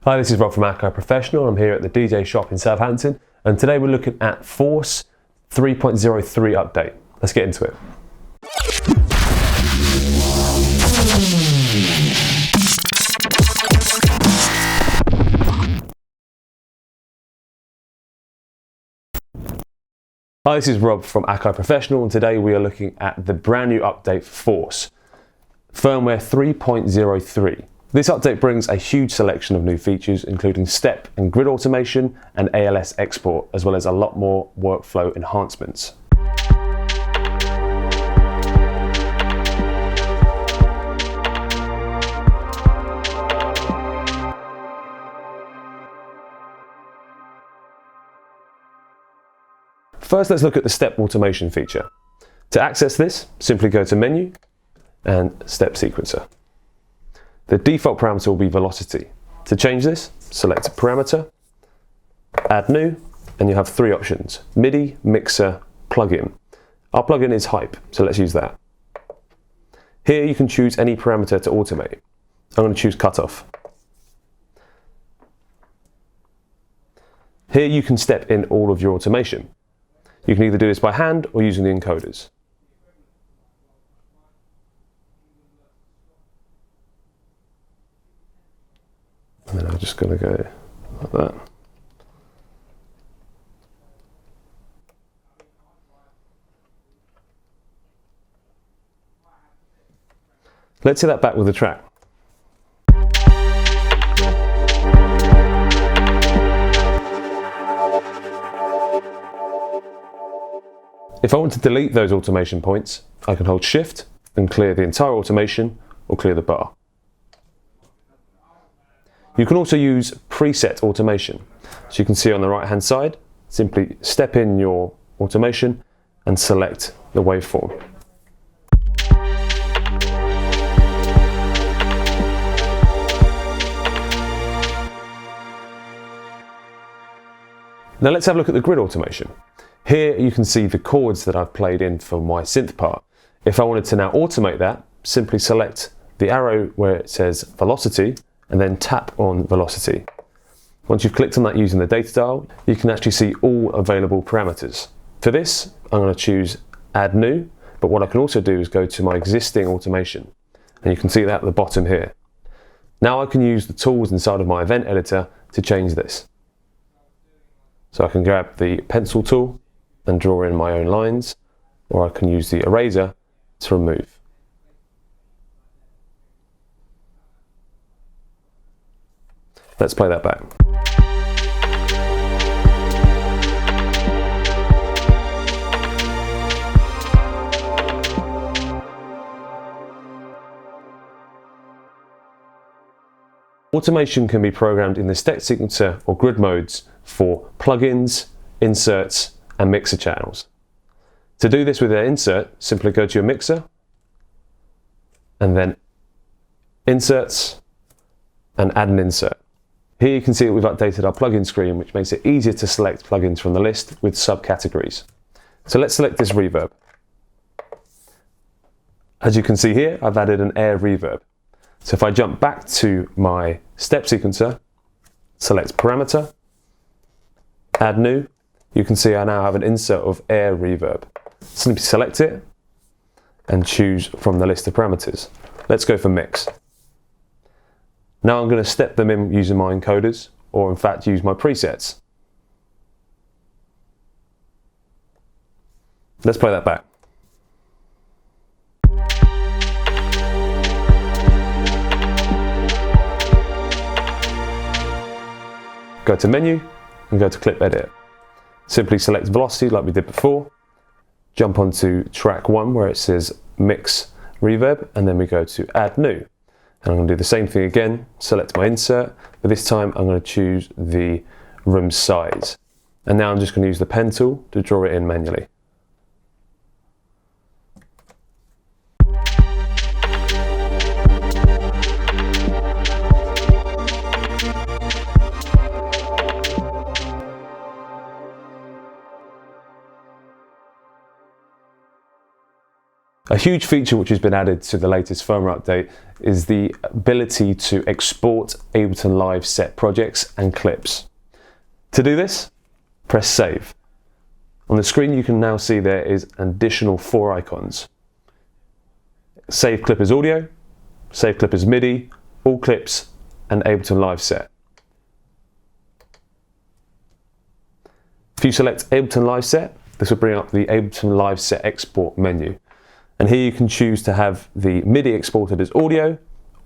Hi, this is Rob from Akai Professional. I'm here at the DJ shop in Southampton, and today we're looking at Force 3.03 update. Let's get into it. Hi, this is Rob from Akai Professional, and today we are looking at the brand new update for Force, Firmware 3.03. This update brings a huge selection of new features, including step and grid automation and ALS export, as well as a lot more workflow enhancements. First, let's look at the step automation feature. To access this, simply go to Menu and Step Sequencer. The default parameter will be velocity. To change this, select Parameter, Add New, and you have three options: MIDI, Mixer, Plugin. Our plugin is Hype, so let's use that. Here you can choose any parameter to automate. I'm going to choose Cutoff. Here you can step in all of your automation. You can either do this by hand or using the encoders. And then I'm just going to go like that. Let's hear that back with the track. If I want to delete those automation points, I can hold Shift and clear the entire automation or clear the bar. You can also use preset automation. So you can see on the right hand side, simply step in your automation and select the waveform. Now let's have a look at the grid automation. Here you can see the chords that I've played in for my synth part. If I wanted to now automate that, simply select the arrow where it says velocity and then tap on velocity. Once you've clicked on that using the data dial, you can actually see all available parameters. For this, I'm going to choose Add New, but what I can also do is go to my existing automation, and you can see that at the bottom here. Now I can use the tools inside of my event editor to change this. So I can grab the pencil tool and draw in my own lines, or I can use the eraser to remove. Let's play that back. Automation can be programmed in the step sequencer or grid modes for plugins, inserts, and mixer channels. To do this with an insert, simply go to your mixer and then Inserts and add an insert. Here you can see that we've updated our plugin screen, which makes it easier to select plugins from the list with subcategories. So let's select this reverb. As you can see here, I've added an air reverb. So if I jump back to my step sequencer, select Parameter, Add New, you can see I now have an insert of air reverb. Simply select it and choose from the list of parameters. Let's go for Mix. Now I'm going to step them in using my encoders, or in fact use my presets. Let's play that back. Go to Menu and go to Clip Edit. Simply select Velocity like we did before, jump onto track 1 where it says Mix Reverb, and then we go to Add New. And I'm going to do the same thing again, select my insert, but this time I'm going to choose the room size. And now I'm just going to use the pen tool to draw it in manually. A huge feature which has been added to the latest firmware update is the ability to export Ableton Live set projects and clips. To do this, press save. On the screen you can now see there is an additional 4 icons. Save clip as audio, save clip as MIDI, all clips, and Ableton Live set. If you select Ableton Live set, this will bring up the Ableton Live set export menu. And here you can choose to have the MIDI exported as audio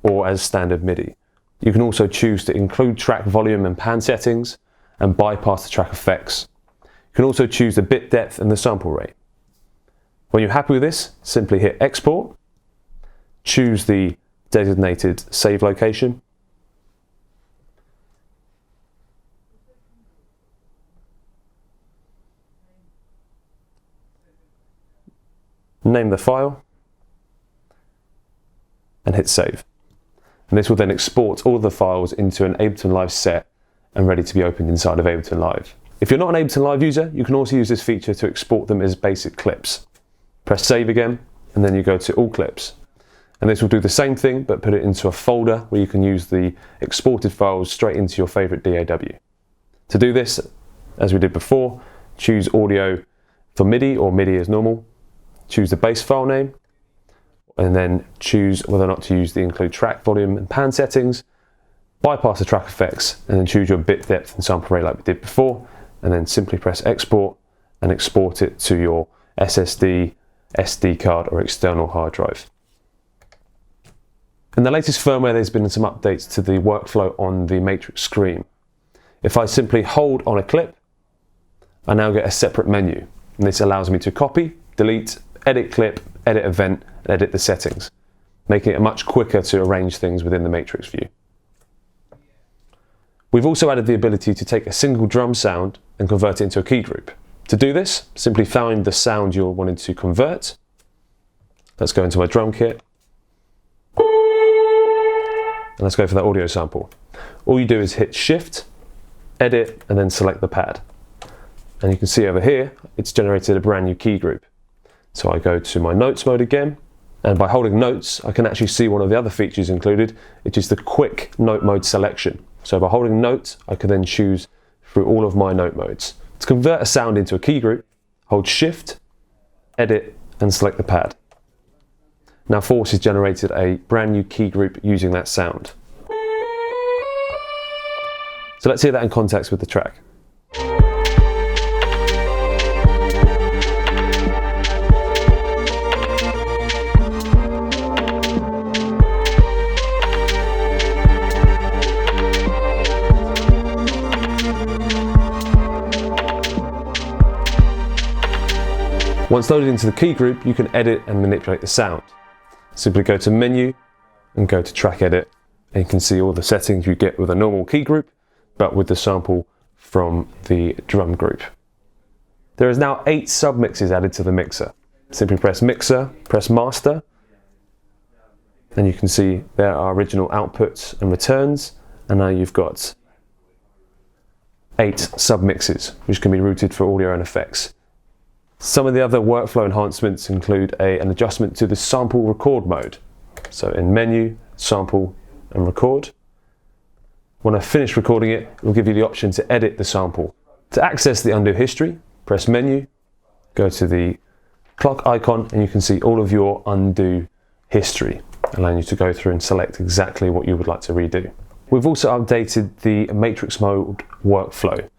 or as standard MIDI. You can also choose to include track volume and pan settings and bypass the track effects. You can also choose the bit depth and the sample rate. When you're happy with this, simply hit export, choose the designated save location, name the file, and hit save. And this will then export all of the files into an Ableton Live set and ready to be opened inside of Ableton Live. If you're not an Ableton Live user, you can also use this feature to export them as basic clips. Press save again, and then you go to all clips. And this will do the same thing, but put it into a folder where you can use the exported files straight into your favorite DAW. To do this, as we did before, choose audio for MIDI or MIDI as normal. Choose the base file name, and then choose whether or not to use the include track volume and pan settings, bypass the track effects, and then choose your bit depth and sample rate like we did before, and then simply press export and export it to your SSD, SD card or external hard drive. In the latest firmware there's been some updates to the workflow on the Matrix screen. If I simply hold on a clip, I now get a separate menu, and this allows me to copy, delete, edit clip, edit event, and edit the settings, making it much quicker to arrange things within the Matrix view. We've also added the ability to take a single drum sound and convert it into a key group. To do this, simply find the sound you're wanting to convert. Let's go into my drum kit. And let's go for that audio sample. All you do is hit Shift, Edit, and then select the pad. And you can see over here, it's generated a brand new key group. So I go to my notes mode again, and by holding notes, I can actually see one of the other features included, which is the quick note mode selection. So by holding note, I can then choose through all of my note modes. To convert a sound into a key group, hold Shift, Edit, and select the pad. Now Force has generated a brand new key group using that sound. So let's hear that in context with the track. Once loaded into the key group, you can edit and manipulate the sound. Simply go to Menu and go to Track Edit, and you can see all the settings you get with a normal key group, but with the sample from the drum group. There is now 8 submixes added to the mixer. Simply press Mixer, press Master, and you can see there are original outputs and returns, and now you've got 8 submixes, which can be routed for audio and effects. Some of the other workflow enhancements include an adjustment to the sample record mode. So in Menu, Sample, and Record. When I finish recording it, it will give you the option to edit the sample. To access the undo history, press Menu, go to the clock icon, and you can see all of your undo history, allowing you to go through and select exactly what you would like to redo. We've also updated the Matrix mode workflow.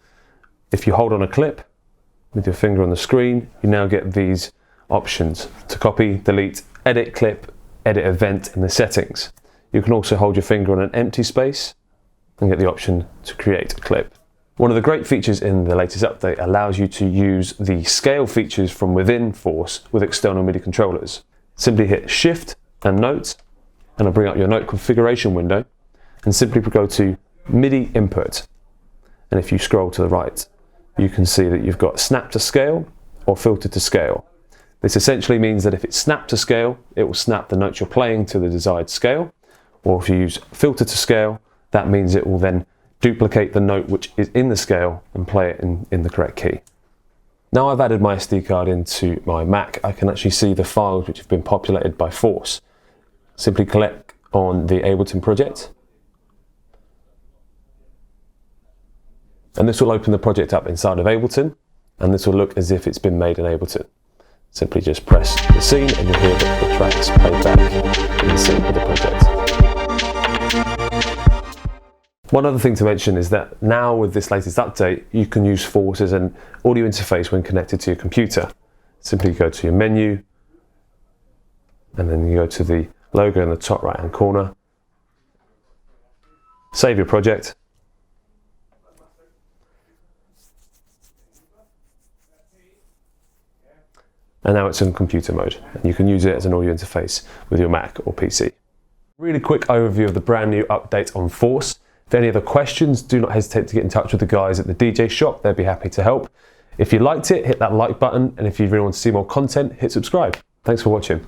If you hold on a clip, with your finger on the screen, you now get these options to copy, delete, edit clip, edit event in the settings. You can also hold your finger on an empty space and get the option to create a clip. One of the great features in the latest update allows you to use the scale features from within Force with external MIDI controllers. Simply hit Shift and Note, and it'll bring up your note configuration window, and simply go to MIDI input. And if you scroll to the right, you can see that you've got snap to scale or filter to scale. This essentially means that if it's snap to scale, it will snap the notes you're playing to the desired scale, or if you use filter to scale, that means it will then duplicate the note which is in the scale and play it in the correct key. Now I've added my SD card into my Mac, I can actually see the files which have been populated by Force. Simply click on the Ableton project, and this will open the project up inside of Ableton, and this will look as if it's been made in Ableton. Simply just press the scene and you'll hear the tracks played back in sync with the project. One other thing to mention is that now with this latest update, you can use Force as an audio interface when connected to your computer. Simply go to your menu, and then you go to the logo in the top right hand corner, save your project, and now it's in computer mode, and you can use it as an audio interface with your Mac or PC. Really quick overview of the brand new update on Force. If any other questions, do not hesitate to get in touch with the guys at the DJ shop, they'll be happy to help. If you liked it, hit that like button, and if you really want to see more content, hit subscribe. Thanks for watching.